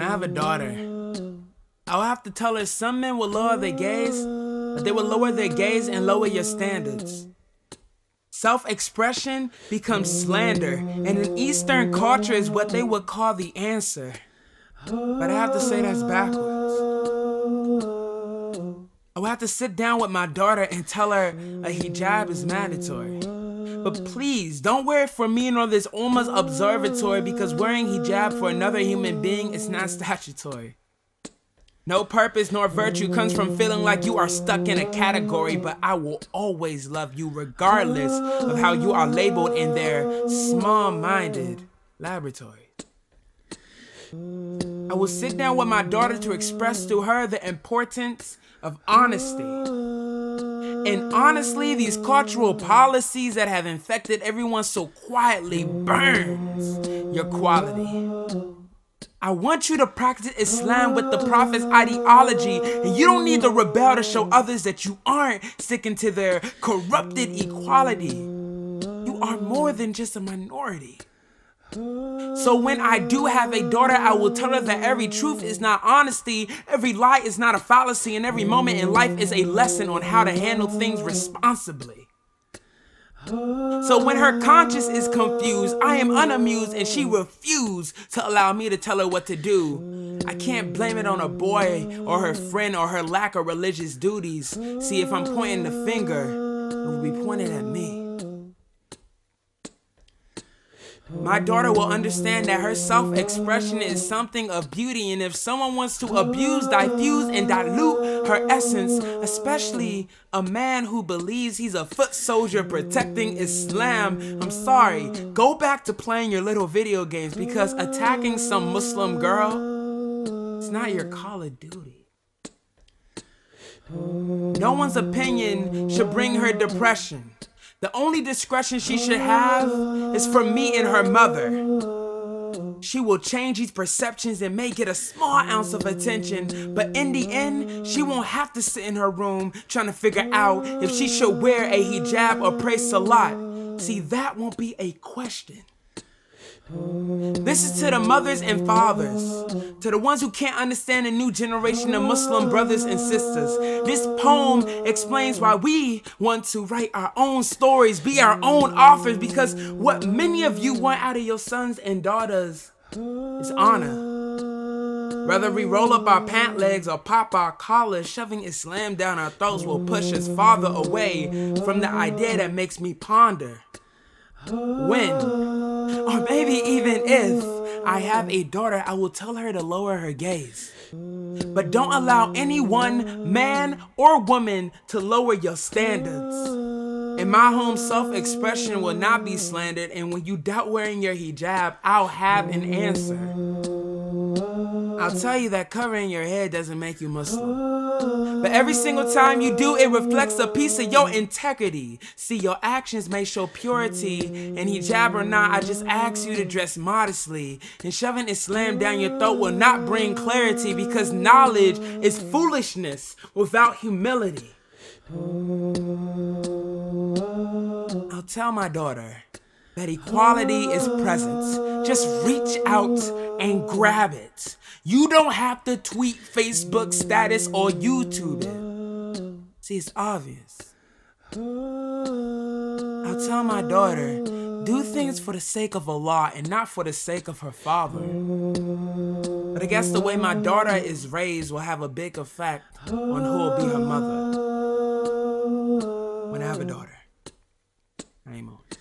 When I have a daughter, I'll have to tell her some men will lower their gaze, but they will lower their gaze and lower your standards. Self-expression becomes slander, and in Eastern culture is what they would call the answer. But I have to say that's backwards. I will have to sit down with my daughter and tell her a hijab is mandatory. But please, don't wear it for me nor this Ummah's observatory, because wearing hijab for another human being is not statutory. No purpose nor virtue comes from feeling like you are stuck in a category, but I will always love you regardless of how you are labeled in their small-minded laboratory. I will sit down with my daughter to express to her the importance of honesty. And honestly, these cultural policies that have infected everyone so quietly burns your quality. I want you to practice Islam with the Prophet's ideology, and you don't need to rebel to show others that you aren't sticking to their corrupted equality. You are more than just a minority. So when I do have a daughter, I will tell her that every truth is not honesty, every lie is not a fallacy, and every moment in life is a lesson on how to handle things responsibly. So when her conscience is confused, I am unamused and she refused to allow me to tell her what to do. I can't blame it on a boy or her friend or her lack of religious duties. See, if I'm pointing the finger, it will be pointed at me. My daughter will understand that her self-expression is something of beauty, and if someone wants to abuse, diffuse, and dilute her essence, especially a man who believes he's a foot soldier protecting Islam, I'm sorry, go back to playing your little video games, because attacking some Muslim girl is not your call of duty. No one's opinion should bring her depression. The only discretion she should have is for me and her mother. She will change these perceptions and may get a small ounce of attention, but in the end, she won't have to sit in her room trying to figure out if she should wear a hijab or pray salat. See, that won't be a question. This is to the mothers and fathers, to the ones who can't understand the new generation of Muslim brothers and sisters. This poem explains why we want to write our own stories, be our own authors, because what many of you want out of your sons and daughters is honor. Whether we roll up our pant legs or pop our collars, shoving Islam down our throats will push us farther away from the idea that makes me ponder. When, or maybe even if, I have a daughter, I will tell her to lower her gaze. But don't allow any one man or woman to lower your standards. In my home, self-expression will not be slandered, and when you doubt wearing your hijab, I'll have an answer. I'll tell you that covering your head doesn't make you Muslim. But every single time you do, it reflects a piece of your integrity. See, your actions may show purity, and hijab or not, I just ask you to dress modestly. And shoving Islam down your throat will not bring clarity, because knowledge is foolishness without humility. I'll tell my daughter that equality is present. Just reach out and grab it. You don't have to tweet Facebook status or YouTube it. See, it's obvious. I'll tell my daughter, do things for the sake of Allah and not for the sake of her father. But I guess the way my daughter is raised will have a big effect on who will be her mother when I have a daughter. Naim Owens.